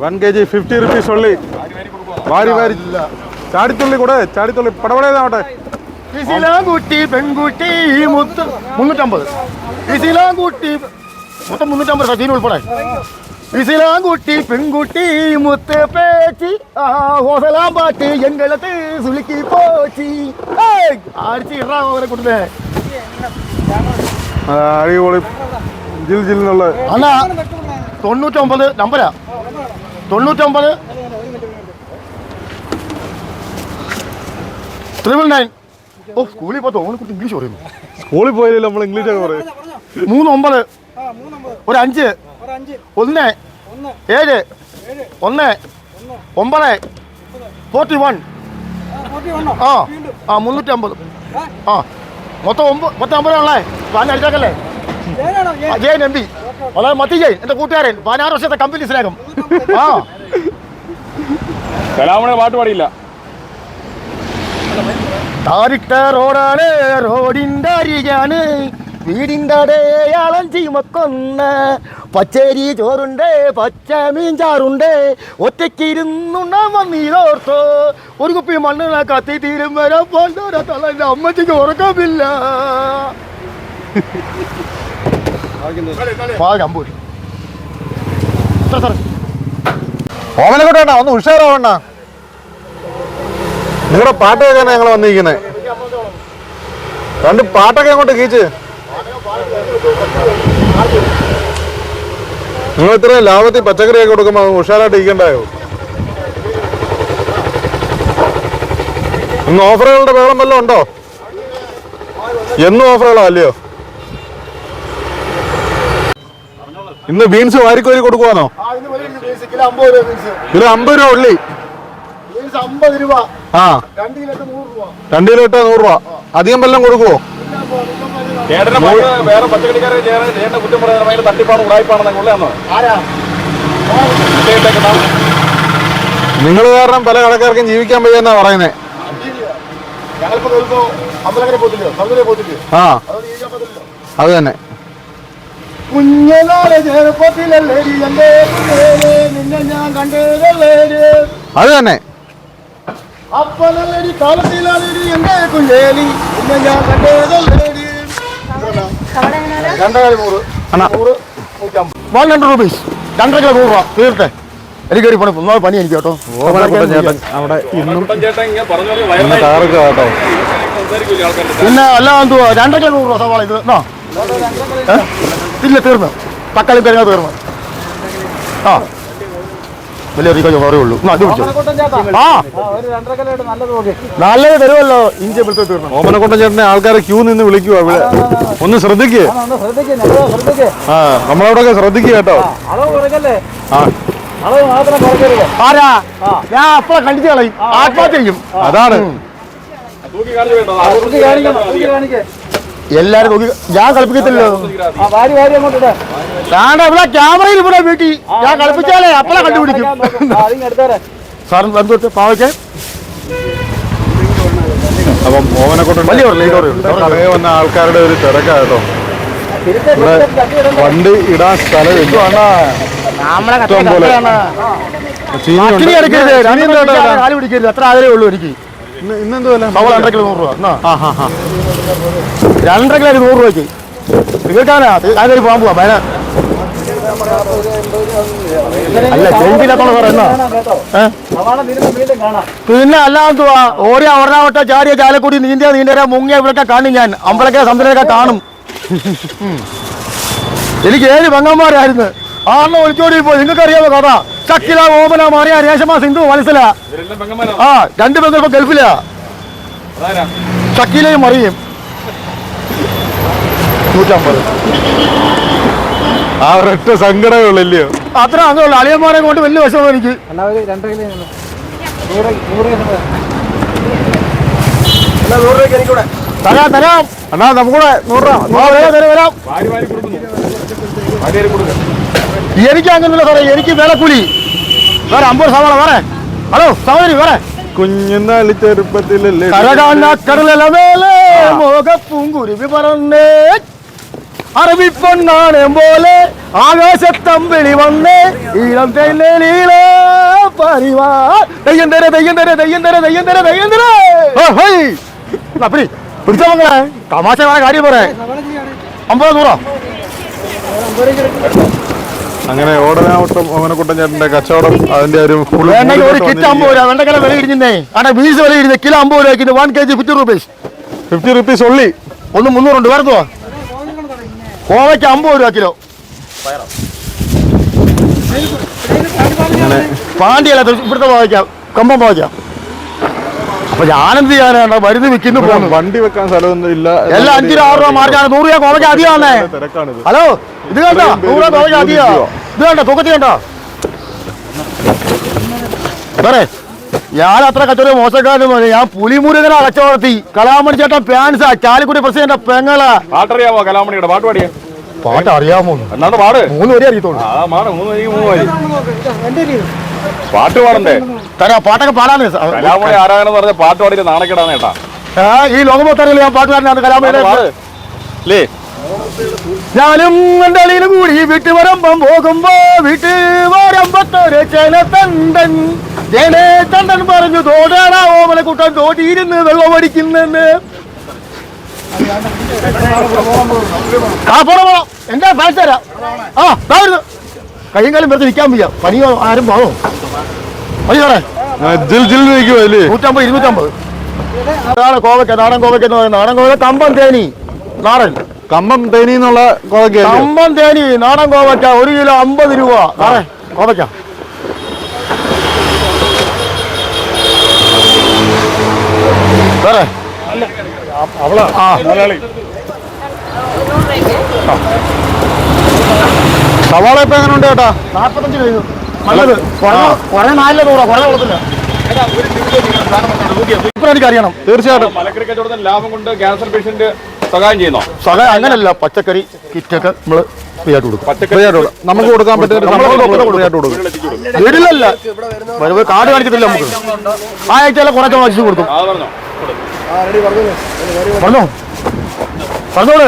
1 kg 50 rupees only. വാരി വാരി ചാടിത്തുള്ളി കൂടെ ചാടിത്തുള്ളി പടപടേതാവട്ടെ. കുട്ടി പെൺകുട്ടി 350. കുട്ടി മൊത്തം 350 സീൻ ഉൾപ്പെടെ. കുട്ടി പെൺകുട്ടി മുത്ത് പേച്ചി ഹോസലാം പാട്ട് എങ്കളത്ത് സുലുക്കി പോച്ചി ആഴ്ച ഇടാ അവരെ കൊടുത്തേ. അടിപൊളി ജിൽ ജിൽ എന്നുള്ള അന്നാ 99 നമ്പരാ 99 999. ഓ സ്കൂളിൽ പോയി ഓനെക്കുറിച്ച് ഇംഗ്ലീഷ് പറയുന്നു. സ്കൂളിൽ പോയില്ല നമ്മൾ ഇംഗ്ലീഷ് ഒക്കെ പറയും. 39 ഒരു 5 1 7 1 9 41 ആ 350 ആ മൊത്തം 50 ഉള്ളേ. പാൻ അടിച്ചാക്കല്ലേ ജയൻ എം പി വളരെ മത്തി ജയൻ എൻ്റെ കൂട്ടുകാരൻ 16 വർഷത്തെ കമ്പനി സ്നേഹം. ആ കലാമണി പാട്ട് പാടിയില്ല. താരിട്ട റോഡാണ് റോഡിൻ്റെ അരികാണ് വീടിൻ്റെ അടയാളം ചീമക്കൊന്ന പച്ചരി ചോറുണ്ട് പച്ചമീൻ ചാറുണ്ട് ഒറ്റയ്ക്കിരുന്നുണ്ടാൻ വന്നീതോർത്തോ ഒരു കുപ്പി മണ്ണിനെ കത്തി തീരും വരെ പോണ്ടോരെ തളൻ്റെ അമ്മച്ചിക്ക് ഉറക്കമില്ല. ഓമനക്കോട്ട ഒന്ന് ഉഷാറാവണ്ണ. നിങ്ങളുടെ പാട്ട് കേൾക്കാനാണ് ഞങ്ങൾ വന്നിരിക്കുന്നത്. രണ്ട് പാട്ടൊക്കെ അങ്ങോട്ട് കീച്ച്. നിങ്ങൾ ഇത്രയും ലാഭത്തിൽ പച്ചക്കറിയൊക്കെ കൊടുക്കുമ്പോൾ ഉഷാറായിട്ട് ഇരിക്കണ്ടായോ? ഇന്ന് ഓഫറുകളുടെ ബഹളം വല്ലതും ഉണ്ടോ? എന്നും ഓഫറുകളോ അല്ലയോ? ഇന്ന് ബീൻസ് വാരിക്കോരി കൊടുക്കുവാണോ? കിലോ 50 രൂപ ഉള്ളി. ആ 2 കിലോ ഇട്ടാ 100 രൂപ. അധികം വല്ലതും കൊടുക്കുവോ? വേറെ പച്ചക്കറിക്കാരെ കുറ്റം പറയാൻ തട്ടിപ്പാണ് ഉടായ്പാണെന്ന് നിങ്ങൾ കാരണം പല കടക്കാർക്കും ജീവിക്കാൻ വയ്യെന്നാ പറയുന്നേ. ആ അത് തന്നെ. അത് തന്നെ. തീർത്തെ എനിക്ക് പണി എനിക്ക് കേട്ടോ. പിന്നെ അല്ല എന്തുവാ 2 കിലോ 100 രൂപ സവാള ഇത് ഇല്ല തീർന്നു. തക്കാളി തരുന്ന തീർന്നു. ആ വലിയ കുറേ ഉള്ളൂ. നല്ലത് തരുമല്ലോ. ഇഞ്ചി തീർന്നു. ഓമനക്കൊട്ടൻ ചേട്ടനെ ആൾക്കാരെ ക്യൂ നിന്ന് വിളിക്കുക. ഇവിടെ ഒന്ന് ശ്രദ്ധിക്കേ. ആ നമ്മളവിടെയൊക്കെ ശ്രദ്ധിക്കുക കേട്ടോ. ആരാ ഞാൻ അപ്പളെ കണ്ടിച്ച് കളയും. ആത്മഹത്യ ചെയ്യും. അതാണ് എല്ലാരും നോക്കി. ഞാൻ കളിപ്പിക്കത്തില്ലല്ലോ. ഞാൻ ഇവിടെ ക്യാമറയിൽ ഇവിടെ വീട്ടി ഞാൻ കളിപ്പിച്ചാലേ അപ്പളെ കണ്ടുപിടിക്കും. സാറിന് ബന്ധുത്ത് പാവയ്ക്ക്. അപ്പം ഓമനക്കൊട്ടൻ കടയിൽ വന്ന ആൾക്കാരുടെ ഒരു തിരക്കാ കേട്ടോ. ഇവിടെ വണ്ടി ഇടാൻ സ്ഥലമില്ല. എത്ര ആഗ്രഹമേ ഉള്ളൂ എനിക്ക്. ഇന്നെന്ത് വില? 2 കിലോ 100 രൂപ. 2 കിലോ 100 രൂപയ്ക്ക് തീർക്കാനാ. അതിൽ പോകാൻ പോവാ ഭയന അല്ല ചെഞ്ചില്ലാത്തോളം സാറേ എന്നാ. പിന്നെ അല്ലാതുവാ ഓരോ ഒരാവട്ടെ ചാടിയ ചാലക്കുടി നീന്തിയ മുങ്ങിയ ഇവിടെയൊക്കെ കാണും. ഞാൻ അമ്പലക്കര സമുദ്രമൊക്കെ കാണും. എനിക്ക് 7 പെങ്ങന്മാരായിരുന്നു. ആറിനെ ഒളിച്ചോടി പോയി. നിങ്ങൾക്ക് അറിയാമോ കഥ? ചക്കില ഓമന മാറിയ രേഷമ സിന്ധു മനസ്സില. ആ 2 പെങ്ങൾ ഇപ്പൊ ഗൾഫിലാ. ചക്കിലയും മറിയും 150. ആ ഒരൊറ്റ സങ്കടമേ ഉള്ളല്ലയോ? അത്ര അങ്ങനെയുള്ള അളിയന്മാരെ കൊണ്ട് വലിയ വിഷമം എനിക്ക്. തരാം തരാം അണ്ണാ നമുക്കൂടെ 100 രൂപ വരാം. എനിക്ക് അങ്ങനെയല്ല സാറേ. എനിക്ക് വിലക്കൂലി വേറെ 50 സവാള വേറെ. ഹലോ സഹോദരി വേറെ. കുഞ്ഞുനാളി ചെറുപ്പത്തിലല്ലേ കടലിലെ മോകപ്പൂങ്കുരുവി പറന്നേ അറബിപ്പൊണ്ണാണ് പോലെ ആകാശത്തമ്പിളി വന്ന് ഈളം തെന്നലീള പരിവാ ദയ്യം തര ദയ്യം തര ദയ്യം തര ദയ്യം തര ദയ്യം തര അപ്പടി പിടിച്ച മക്കളെ തമാശ കാര്യം പറ 50 100 അങ്ങനെ ഓടനാവട്ടം ഓമനക്കുട്ടൻ ചേട്ടന്റെ കച്ചവടം അതിന്റെ ഒരു ഒരു കിറ്റ് 50 രൂപ വെണ്ടക്കല വില ഇടിഞ്ഞേ അവിടെ ബീസ് വില ഇടിഞ്ഞ കിലോ 50 രൂപയ്ക്ക് 1 kg 50 rupees 50 rupees ഉള്ളി ഒന്ന് 300 ഉണ്ട് വേറെന്തോ കോവയ്ക്ക് 50 രൂപ കിലോ പാണ്ടിയല്ല ഇവിടുത്തെ പോവയ്ക്കാം കമ്പം പോവയ്ക്കാം അപ്പൊ ഞാനെന്ത് ചെയ്യാനാണ് മരുന്ന് വിൽക്കുന്നു പോകുന്നു വണ്ടി വെക്കാൻ സ്ഥലമൊന്നും ഇല്ല എല്ലാം 5 6 രൂപ മാർച്ചാണ് 100 രൂപ കോവയ്ക്ക് അധികമാണേ തിരക്കാണിത് ഹലോ ഇത് കണ്ടോ 100 രൂപ കോവയ്ക്ക് അധികം ഇത് കണ്ടോ തൂക്കത്തി കണ്ടോ വേറെ ഞാൻ അത്ര കച്ചവടം മോശക്കാരനും ഞാൻ പുലിമുരുകന കച്ചവടത്തി കലാമണി ചേട്ടൻ പാൻസാ ചാലിക്കുടി പ്രസിഡന്റ് പെങ്ങളാ പാട്ടറിയാമോ കലാമണിയുടെ പാട്ട് പാടിയ പാട്ട് അറിയാമോ എന്നാണ് പാട് 3 വരെ അറിയത്തോളൂ പാട്ട് പാടണ്ടേ തരാ പാട്ടൊക്കെ പാടാന്ന് കലാമണി ആരാധന പറഞ്ഞ പാട്ട് പാടിയിട്ട് നാണക്കേടാന്ന് കേട്ടാ ഈ ലോകമൊത്തറിയില്ല ഞാൻ പാട്ടുകാരനാണ് കലാമണിയുടെ അല്ലേ ഞാനും എന്റെ അളിയിലും കൂടി വീട്ടു വരമ്പം പോകുമ്പോ വീട്ടു വരമ്പത്തൊരു ചേനത്തണ്ടൻ ചേനത്തണ്ടൻ പറഞ്ഞു തോടാടാ ഓമനക്കുട്ടൻ തോട്ടിയിരുന്ന് വെള്ളം അടിക്കുന്നെന്ന് പോണം എന്റെ ഫാൻസ് തരാം കയ്യും കാലം വെറുതെ നിൽക്കാൻ വയ്യ പനിയോ ആരും പോകോ മതി സാറേ ജിൽ ജിൽ നിൽക്കുമല്ലേ 150 250 നാടൻ കോവയ്ക്ക നാടൻ കോവയ്ക്ക എന്ന് പറയുന്നത് നാടൻ കോവയ്ക്ക കമ്പം തേനി നാടൻ കമ്പം തേനി എന്നുള്ള കമ്പം തേനി നാടൻ കോവയ്ക്ക 1 കിലോ 50 രൂപ സാറേ കോവയ്ക്ക സാറേ സവാള ഇപ്പൊ എങ്ങനെ ഉണ്ട് ചേട്ടാ 45 കഴിഞ്ഞു നല്ലത് കുറെ 4 100 കുറെ കൊടുത്തില്ല എനിക്ക് അറിയണം തീർച്ചയായിട്ടും മലക്കറി കച്ചവടത്തിന് ലാഭം കൊണ്ട് ക്യാൻസർ പേഷ്യന്റ് സഹായം ചെയ്യുന്നോ സഹായം അങ്ങനല്ല പച്ചക്കറി കിറ്റൊക്കെ നമ്മള് ഫ്രീ ആയിട്ട് കൊടുക്കും പച്ചക്കറി നമുക്ക് കൊടുക്കാൻ പറ്റുന്ന വീട്ടിലല്ല കാർഡ് കാണിക്കത്തില്ല നമുക്ക് ആ ആഴ്ചയിലെ കുറച്ച് വാങ്ങിച്ചു കൊടുക്കും അത് പറഞ്ഞോ പറഞ്ഞോ പറഞ്ഞോളൂ